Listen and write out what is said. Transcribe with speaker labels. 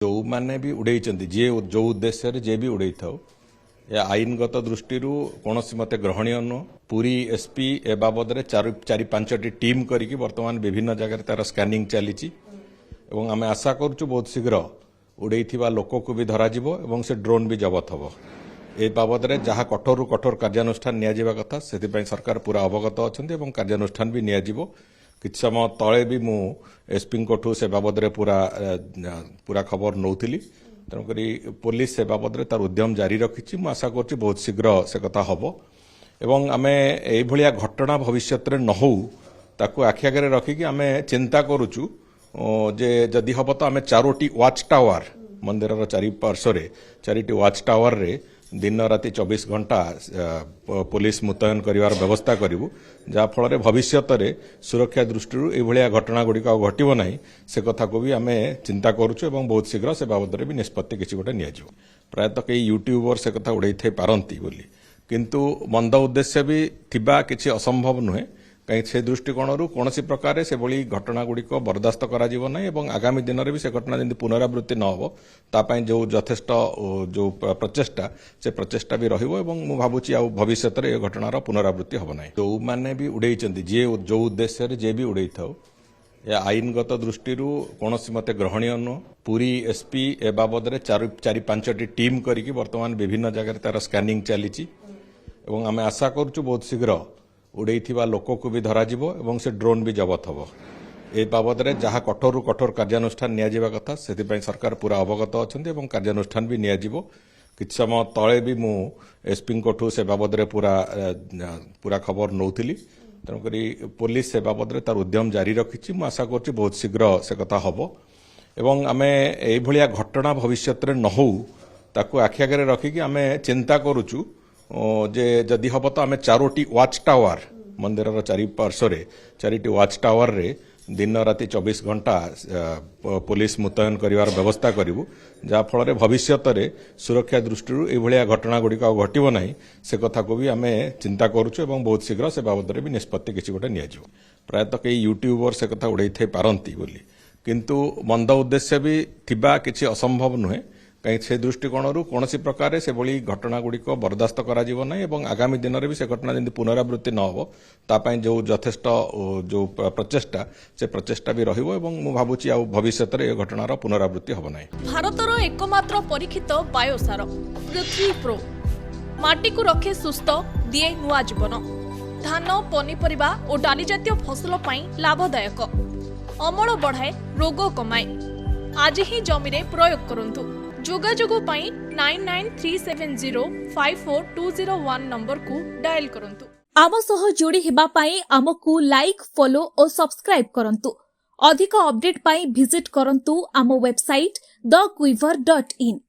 Speaker 1: जो मैंने भी उड़े जी जो उद्देश्य जे भी उड़े था या आईनगत दृष्टि कौन मत ग्रहणीय नुह पूरी एसपी ए बाबद चारि पांचटी टीम करके बर्तमान विभिन्न जगह तार स्कैनिंग चली आम आशा करुँ बहुत शीघ्र उड़े लोक को भी धर से ड्रोन भी जबत हम ए बाबद जहाँ कठोर कठोर कार्यानुष्ठान निया कथा से सरकार पूरा अवगत अच्छा कार्यानुष्ठान भी निया किछ समय तले भी मु एसपी ठू से बाबद पूरा पूरा खबर नौली तेणुक पुलिस से बाबद तार उद्यम जारी रखी आशा कर बहुत शीघ्र से कथा हम एवं आम ये घटना भविष्य न हो ताकू आखि आगे रखिकी आम चिंता करुचु जे जदि हम तो आम चारोटी वाच टावर मंदिर चारिपार्श्व चारिटी वाच टावर रे दिन राति 24 घंटा पुलिस मुतयन करिवार व्यवस्था करिवु जाफल भविष्य सुरक्षा दृष्टि ये घटना गुड़िक घटव ना से कथा को भी आम चिंता करुचु एवं बहुत शीघ्र से बाबद भी निष्पत्ति किसी गोटे नि प्रायतः कई यूट्यूबर से कथा उड़े पारती बोली किंतु मंद उद्देश्य भी थिबा किसी असंभव नुहे कहीं से दृष्टिकोण कौन प्रकार से भली घटना गुड़िक बर्दास्त कर आगामी दिन में भी से घटना जमी पुनरावृत्ति न हो तापाई जो यथेष्ट जो प्रचेषा से प्रचेषा भी रही भावुची भविष्य में यह घटनार पुनरावृत्ति हम ना जो मैंने भी उड़े जी जो उद्देश्य जे भी उड़े था या आईनगत दृष्टि कौन मत ग्रहणीय नुह पूरी एसपी ए बाबद चारि पांचटी टीम करके बर्तमान विभिन्न जगह तार स्कैनिंग चली आम आशा करुँ बहुत शीघ्र उड़े लोक को भी धर से ड्रोन भी जबत हम ए बाबद जहाँ कठोर कठोर कार्यानुष्ठान निया कथा से सरकार पूरा अवगत अच्छा कार्यानुष्ठान भी निया किछ समय तले भी मु एसपी ठू से बाबद पूरा पूरा खबर नौली तेणुक पुलिस से बाबद तार उद्यम जारी रखी आशा कर बहुत शीघ्र से कथा हम एवं आम ये घटना भविष्य न हो ताकू आखि आगे रखिकी आम चिंता करुचु जे जदि हम तो आम चारोटी वाच टावर मंदिर चारिपार्श्व चारिटी वाच टावर रे दिन राति 24 घंटा पुलिस मुतयन करिवार व्यवस्था करिवु जाफल भविष्य सुरक्षा दृष्टि ये घटना गुड़िक घटव ना से कथा को भी आम चिंता करुचु एवं बहुत शीघ्र से बाबद भी निष्पत्ति किसी गोटे नि प्रायतः कई यूट्यूबर से कथा उड़े पारती बोली किंतु मंद उद्देश्य भी थिबा किसी असंभव नुहे कहीं से दृष्टिकोण कौन प्रकार से भली घटना गुड़िक बर्दास्त कर आगामी दिन में भी से घटना जमी पुनरावृत्ति न हो तापाई जो यथेष्ट जो प्रचेषा से प्रचेषा भी रही भावुची भविष्य में यह घटनार पुनरावृत्ति हम ना
Speaker 2: भारतर एकमात्र परीक्षित बायोसार पृथ्वी प्रो माटी को रखे सुस्थ दिए नुआ जीवन धान पनीपरिबा और डाली जातीय फसल लाभदायक अमल बढ़ाए रोग कमाए आज ही जमी रे प्रयोग करंतु जोगाजोग 9937054201 नंबर को डायल करंतु। आम सह जोड़ी हेबा पाई आमको लाइक फॉलो और सब्सक्राइब करंतु। अधिक अपडेट पाई विजिट करंतु आम वेबसाइट thequiver.in।